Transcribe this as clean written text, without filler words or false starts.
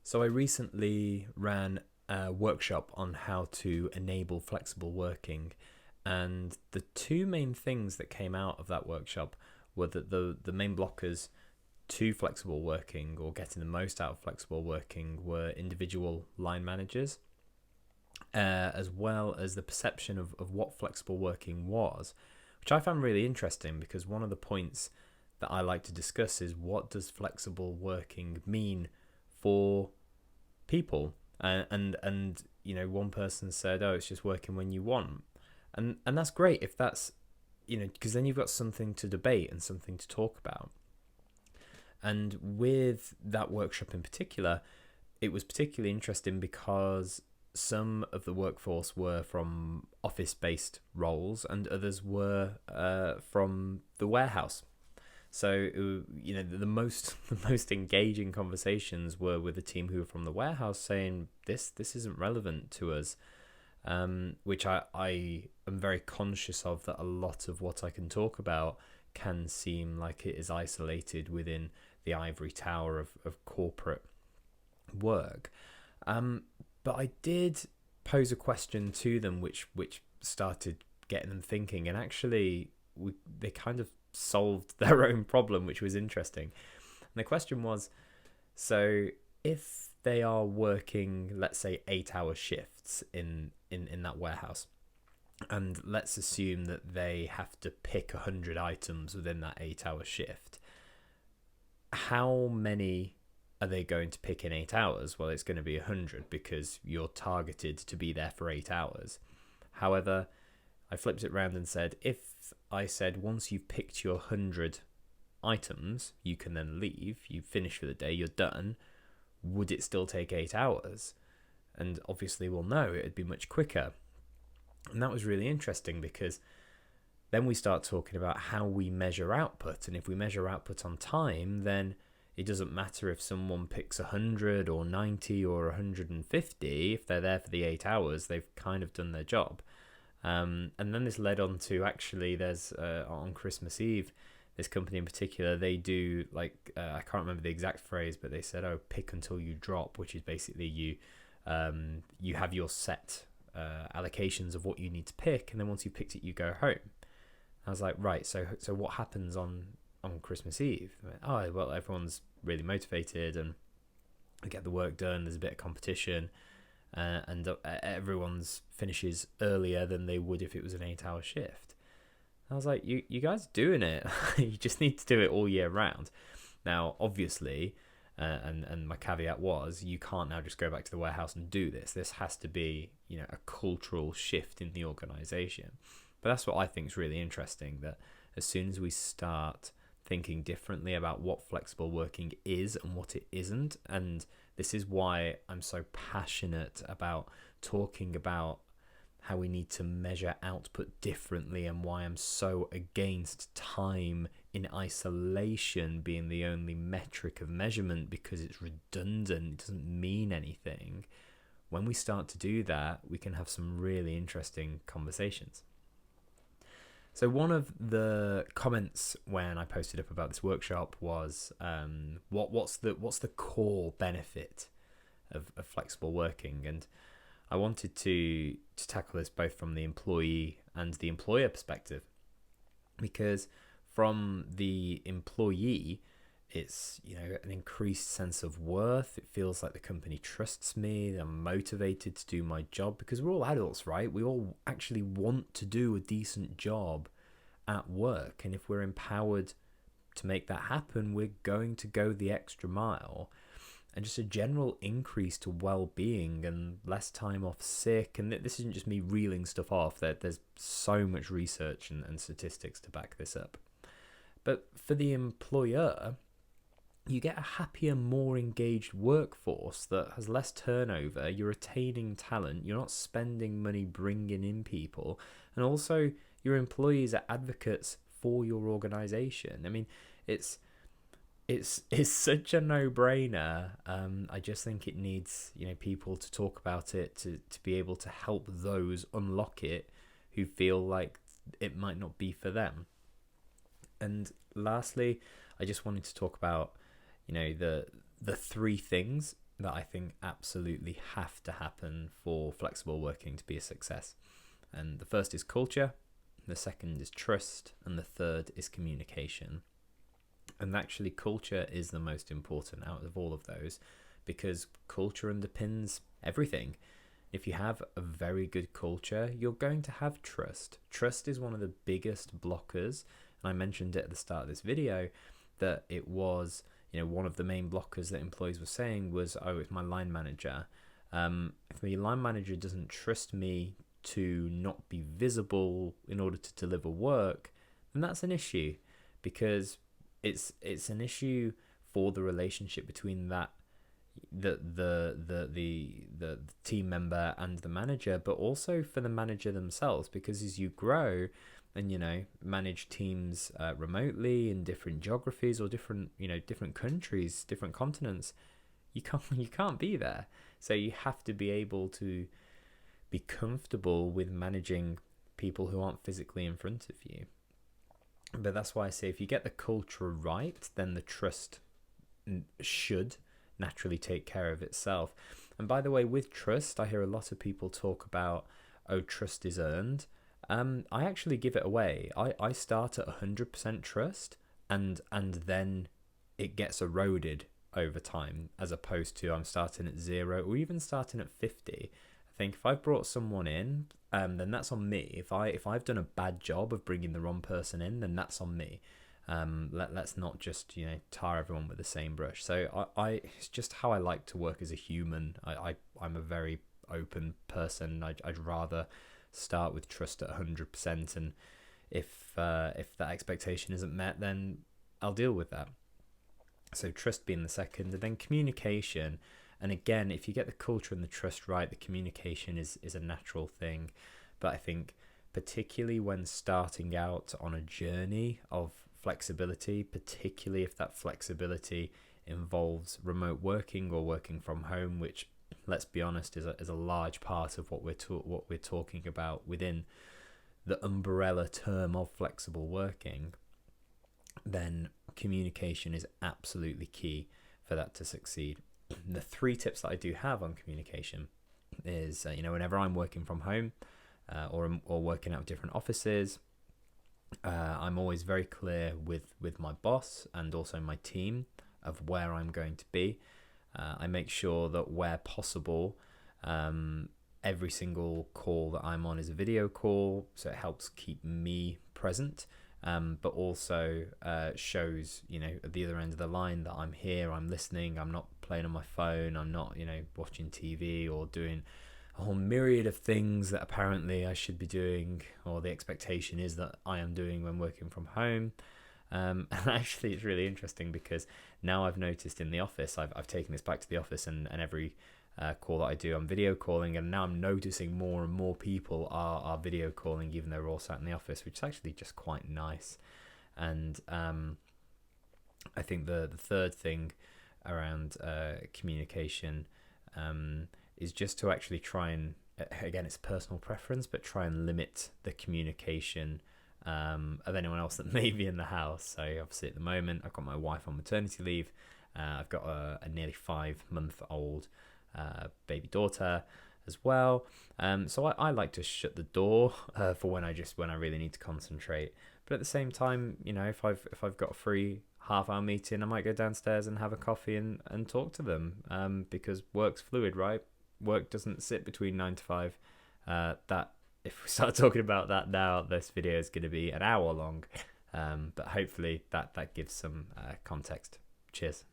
So I recently ran a workshop on how to enable flexible working, and the two main things that came out of that workshop were that the main blockers to flexible working, or getting the most out of flexible working, were individual line managers, as well as the perception of what flexible working was, which I found really interesting, because one of the points that I like to discuss is, what does flexible working mean for people? And one person said, oh, it's just working when you want. And that's great if that's, because then you've got something to debate and something to talk about. And with that workshop in particular, it was particularly interesting because some of the workforce were from office-based roles and others were from the warehouse. So the most engaging conversations were with the team who were from the warehouse, saying this isn't relevant to us, which I am very conscious of, that a lot of what I can talk about can seem like it is isolated within the ivory tower of corporate work. But I did pose a question to them, which started getting them thinking, and actually they kind of solved their own problem, which was interesting. And the question was, so if they are working, let's say, 8-hour shifts in that warehouse, and let's assume that they have to pick 100 items within that 8-hour shift, how many are they going to pick in 8 hours? Well, it's going to be 100, because you're targeted to be there for 8 hours. However, I flipped it around and said, if I said once you've picked your 100 items, you can then leave, you finish for the day, you're done, would it still take 8 hours? And obviously we'll know it'd be much quicker. And that was really interesting, because then we start talking about how we measure output. And if we measure output on time, then it doesn't matter if someone picks 100 or 90 or 150. If they're there for the 8 hours, they've kind of done their job. And then this led on to, actually, there's on Christmas Eve, this company in particular, they do I can't remember the exact phrase, but they said, oh, pick until you drop, which is basically you have your set allocations of what you need to pick, and then once you've picked it, you go home. I was like, right, so what happens on Christmas Eve? Oh, well, everyone's really motivated and they get the work done, there's a bit of competition, and everyone's finishes earlier than they would if it was an 8-hour shift. I was like, you guys are doing it. You just need to do it all year round. Now, obviously, and my caveat was, you can't now just go back to the warehouse and do this. This has to be, a cultural shift in the organization. But that's what I think is really interesting, that as soon as we start thinking differently about what flexible working is and what it isn't, and this is why I'm so passionate about talking about how we need to measure output differently, and why I'm so against time in isolation being the only metric of measurement, because it's redundant, it doesn't mean anything. When we start to do that, we can have some really interesting conversations. So one of the comments when I posted up about this workshop was, what's the core benefit of flexible working? And I wanted to tackle this both from the employee and the employer perspective, because from the employee, it's an increased sense of worth. It feels like the company trusts me. I'm motivated to do my job, because we're all adults, right? We all actually want to do a decent job at work, and if we're empowered to make that happen, we're going to go the extra mile. And just a general increase to well-being and less time off sick. And this isn't just me reeling stuff off. There's so much research and statistics to back this up. But for the employer, you get a happier, more engaged workforce that has less turnover. You're retaining talent. You're not spending money bringing in people. And also, your employees are advocates for your organization. I mean, it's such a no-brainer. I just think it needs people to talk about it, to be able to help those unlock it who feel like it might not be for them. And lastly, I just wanted to talk about the three things that I think absolutely have to happen for flexible working to be a success. And the first is culture, the second is trust, and the third is communication. And actually, culture is the most important out of all of those, because culture underpins everything. If you have a very good culture, you're going to have trust. Trust is one of the biggest blockers. And I mentioned it at the start of this video that it was, one of the main blockers that employees were saying was, oh, it's my line manager. If my line manager doesn't trust me to not be visible in order to deliver work, then that's an issue, because it's an issue for the relationship between the team member and the manager, but also for the manager themselves, because as you grow and manage teams remotely in different geographies or different countries, different continents, you can't be there. So you have to be able to be comfortable with managing people who aren't physically in front of you. But that's why I say if you get the culture right, then the trust should naturally take care of itself. And by the way, with trust, I hear a lot of people talk about, oh, trust is earned. I actually give it away. I start at 100% trust, and then it gets eroded over time, as opposed to I'm starting at 0 or even starting at 50. I think if I've brought someone in, then that's on me. If I've done a bad job of bringing the wrong person in, then that's on me. Let's not just tar everyone with the same brush. So I it's just how I like to work as a human. I'm a very open person. I'd rather start with trust at 100%, and if that expectation isn't met, then I'll deal with that. So trust being the second, and then communication. And again, if you get the culture and the trust right, the communication is a natural thing. But I think particularly when starting out on a journey of flexibility, particularly if that flexibility involves remote working or working from home, which, let's be honest, is a large part of what we're talking about within the umbrella term of flexible working, then communication is absolutely key for that to succeed. The 3 tips that I do have on communication is, whenever I'm working from home or working out of different offices, I'm always very clear with my boss and also my team of where I'm going to be. I make sure that where possible, every single call that I'm on is a video call, so it helps keep me present. But also shows, at the other end of the line that I'm here, I'm listening, I'm not playing on my phone, I'm not, watching TV or doing a whole myriad of things that apparently I should be doing, or the expectation is that I am doing when working from home. And actually it's really interesting, because now I've noticed in the office, I've taken this back to the office, and every call that I do, I'm video calling, and now I'm noticing more and more people are video calling, even though we're all sat in the office, which is actually just quite nice. And I think the third thing around communication is just to actually try and, again, it's personal preference, but try and limit the communication of anyone else that may be in the house. So obviously at the moment I've got my wife on maternity leave. I've got a nearly 5-month-old baby daughter as well. So I like to shut the door for when I really need to concentrate. But at the same time, if I've got a free half-hour meeting, I might go downstairs and have a coffee and talk to them, because work's fluid, right? Work doesn't sit between 9 to 5. That if we start talking about that now, this video is going to be an hour long. But hopefully that gives some context. Cheers.